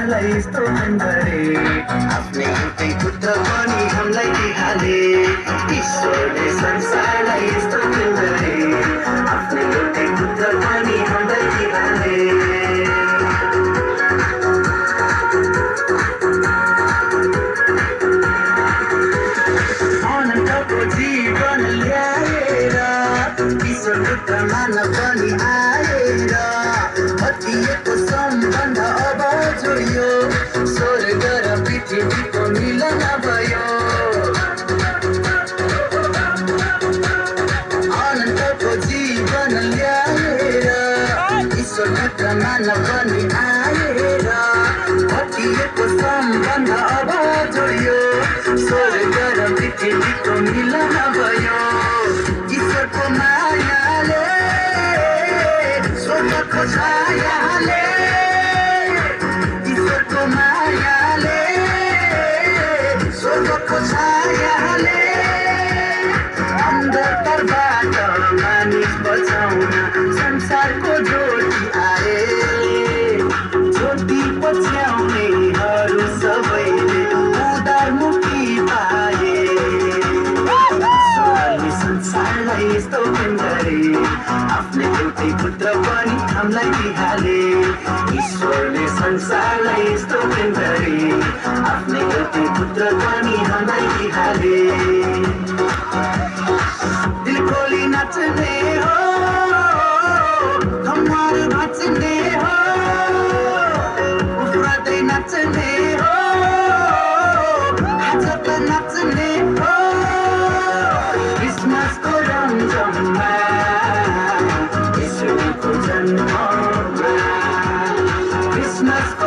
संसारलाई यस्तो गरे आफ्नै एउटै पुत्र पनि हामीलाई दिहाले ईश्वरले संसारलाई यस्तो गरे आफ्नै एउटै पुत्र पनि हामीलाई दिहाले अनन्तको जीवन ल्याएर ईश्वर पुत्र मानव पनि आएर हटिएको सम्बन्ध अब जोडियो स्वर्ग र पृथ्वीको मिलन भयो अनन्तको जीवन ल्याएर ईश्वर पुत्र मानव पनि आएर हटिएको सम्बन्ध अब जोडियो स्वर्ग र पृथ्वीको मिलन भयो ईश्वरको मायाले स्वर्गको छायाले ईश्वरको मायाले स्वर्गको छायाले अन्धकारबाट मानिस बचाउन संसारको ज्योति आए ज्योति पछ्याउनेहरू सबैले उद्धार मुक्ति पाए ईश्वरले संसारलाई यस्तो गरे आफ्नै एउटै पुत्र पनि हामीलाई दिहाले ईश्वरले संसारलाई यस्तो गरे आफ्नै एउटै पुत्र पनि हामीलाई दिहाले दिल खोली नाच्ने हो कम्मर भाँच्ने हो उफ्रदै नाच्ने हो हात नाच्ने हो क्रिसमसको रमझममा यसुको जन्ममा क्रिसमसको